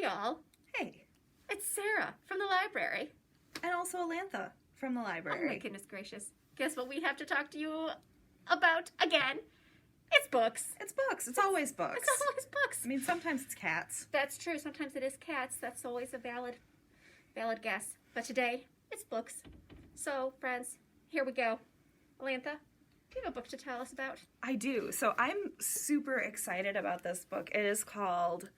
y'all. Hey. It's Sarah from the library. And also Alantha from the library. Oh my goodness gracious. Guess what we have to talk to you about again? It's books. It's books. It's always books. It's always books. I mean, sometimes it's cats. That's true. Sometimes it is cats. That's always a valid guess. But today, it's books. So, friends, here we go. Alantha, do you have a book to tell us about? I do. So I'm super excited about this book. It is called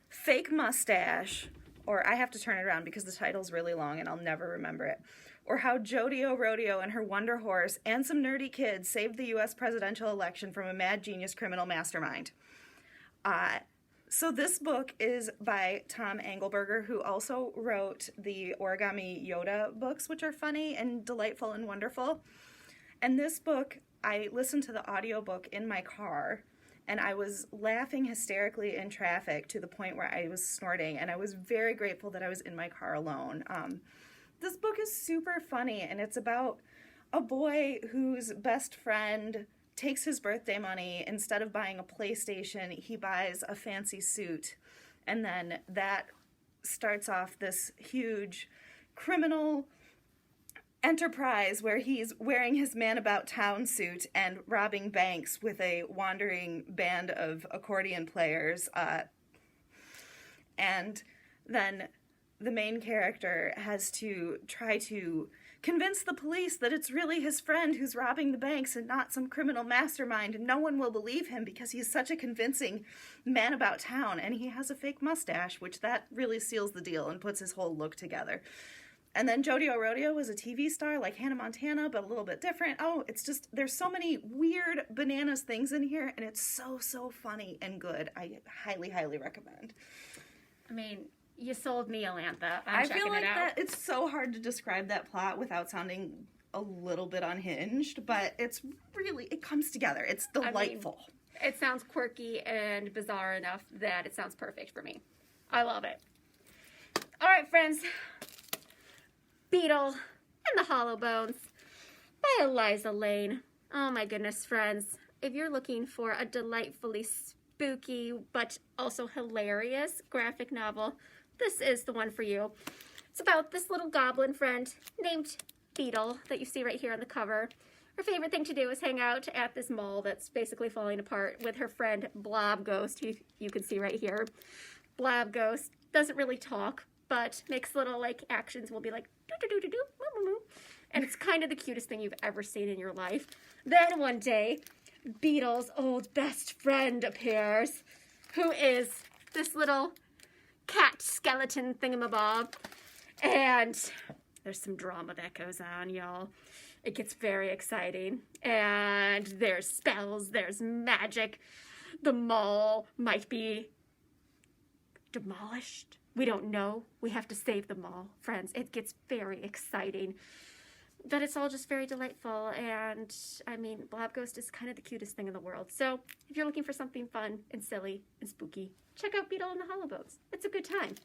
Fake Mustache, or I have to turn it around because the title's really long and I'll never remember it. Or How Jodie Rodeo and Her Wonder Horse and Some Nerdy Kids Saved the U.S. Presidential Election from a Mad Genius Criminal Mastermind. So this book is by Tom Angleberger, who also wrote the Origami Yoda books, which are funny and delightful and wonderful. And this book, I listened to the audiobook in my car, and I was laughing hysterically in traffic to the point where I was snorting, and I was very grateful that I was in my car alone. This book is super funny, and it's about a boy whose best friend takes his birthday money. Instead of buying a PlayStation, he buys a fancy suit, and then that starts off this huge criminal enterprise where he's wearing his man-about-town suit and robbing banks with a wandering band of accordion players, and then the main character has to try to convince the police that it's really his friend who's robbing the banks and not some criminal mastermind, and no one will believe him because he's such a convincing man about town, and he has a fake mustache, which that really seals the deal and puts his whole look together. And then Jodie Rodeo was a TV star like Hannah Montana, but a little bit different. Oh, it's just, there's so many weird bananas things in here, and it's so, so funny and good. I highly, highly recommend. I mean, you sold me, Alantha. I feel like that it's so hard to describe that plot without sounding a little bit unhinged, but it's really, it comes together. It's delightful. I mean, it sounds quirky and bizarre enough that it sounds perfect for me. I love it. All right, friends. Beetle and the Hollowbones by Aliza Layne. Oh my goodness, friends. If you're looking for a delightfully spooky but also hilarious graphic novel, this is the one for you. It's about this little goblin friend named Beetle that you see right here on the cover. Her favorite thing to do is hang out at this mall that's basically falling apart with her friend Blob Ghost, who you can see right here. Blob Ghost doesn't really talk, but makes little like actions. Will be like do-do-do-do-do, moo-moo-moo. And it's kind of the cutest thing you've ever seen in your life. Then one day, Beetle's old best friend appears, who is this little cat skeleton thingamabob. And there's some drama that goes on, y'all. It gets very exciting. And there's spells, there's magic. The mall might be demolished. We don't know. We have to save the mall, friends. It gets very exciting. But it's all just very delightful. And, I mean, Blob Ghost is kind of the cutest thing in the world. So, if you're looking for something fun and silly and spooky, check out Beetle and the Hollowbones. It's a good time.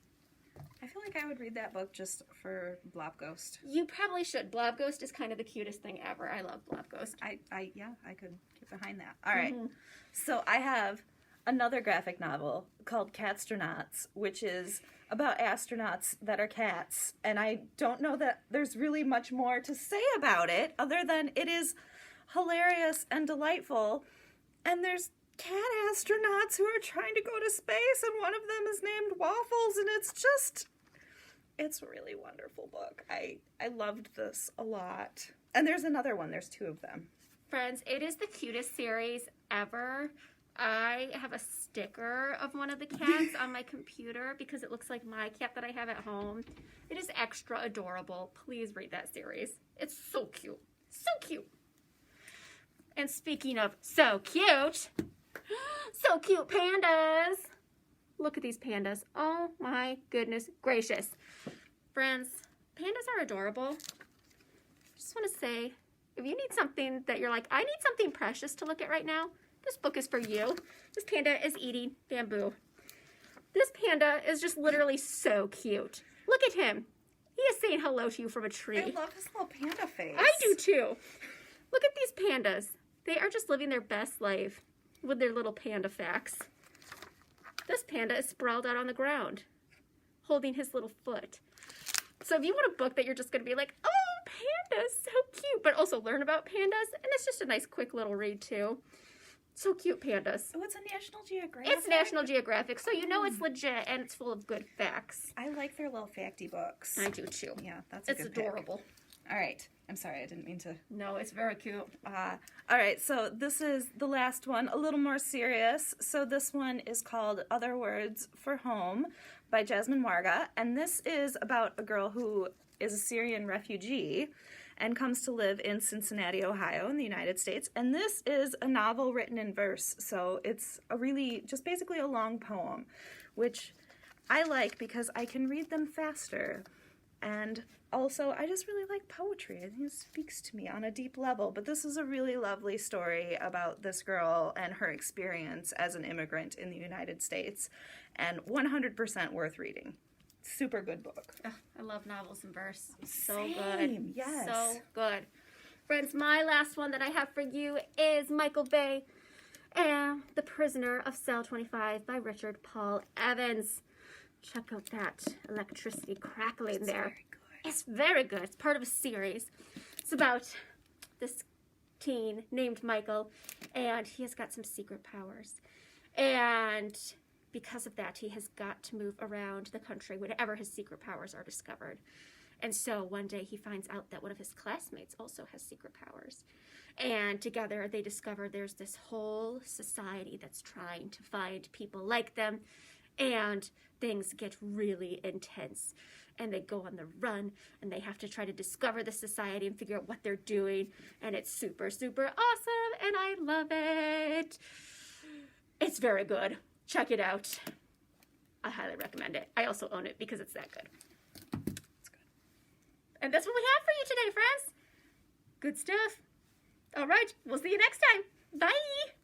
I feel like I would read that book just for Blob Ghost. You probably should. Blob Ghost is kind of the cutest thing ever. I love Blob Ghost. Yeah, I could get behind that. All right. So, I have another graphic novel called Catstronauts, which is about astronauts that are cats, and I don't know that there's really much more to say about it other than it is hilarious and delightful, and there's cat astronauts who are trying to go to space, and one of them is named Waffles, and it's a really wonderful book. I loved this a lot. And there's another one. There's two of them. Friends, it is the cutest series ever. I have a sticker of one of the cats on my computer because it looks like my cat that I have at home. It is extra adorable. Please read that series. It's so cute. So cute. And speaking of so cute pandas. Look at these pandas. Oh my goodness gracious. Friends, pandas are adorable. I just want to say, if you need something that you're like, I need something precious to look at right now, this book is for you. This panda is eating bamboo. This panda is just literally so cute. Look at him. He is saying hello to you from a tree. I love his little panda face. I do too. Look at these pandas. They are just living their best life with their little panda facts. This panda is sprawled out on the ground. holding his little foot. So if you want a book that you're just going to be like, oh, pandas, so cute, but also learn about pandas, and it's just a nice quick little read too. So cute, pandas. Oh, it's a National Geographic. It's National Geographic, so you know it's legit and it's full of good facts. I like their little facty books. I do too. Yeah, that's a good pick. It's adorable. All right. I'm sorry, I didn't mean to. No, it's very cute. All right, so this is the last one, a little more serious. So this one is called Other Words for Home by Jasmine Warga, and this is about a girl who is a Syrian refugee and comes to live in Cincinnati, Ohio, in the United States. And this is a novel written in verse, so it's a really, just basically a long poem, which I like because I can read them faster. And also, I just really like poetry. I think it speaks to me on a deep level. But this is a really lovely story about this girl and her experience as an immigrant in the United States, and 100% worth reading. Super good book. Oh, I love novels in verse. So Same, good. yes. So good. Friends, my last one that I have for you is Michael Bay and The Prisoner of Cell 25 by Richard Paul Evans. Check out that electricity crackling there. Very good. It's very good. It's part of a series. It's about this teen named Michael, and he has got some secret powers. And because of that, he has got to move around the country whenever his secret powers are discovered. And so one day he finds out that one of his classmates also has secret powers. And together they discover there's this whole society that's trying to find people like them. And things get really intense. And they go on the run, and they have to try to discover the society and figure out what they're doing. And it's super, super awesome, and I love it. It's very good. Check it out. I highly recommend it. I also own it because it's that good. It's good. And that's what we have for you today, friends. Good stuff. All right, we'll see you next time. Bye.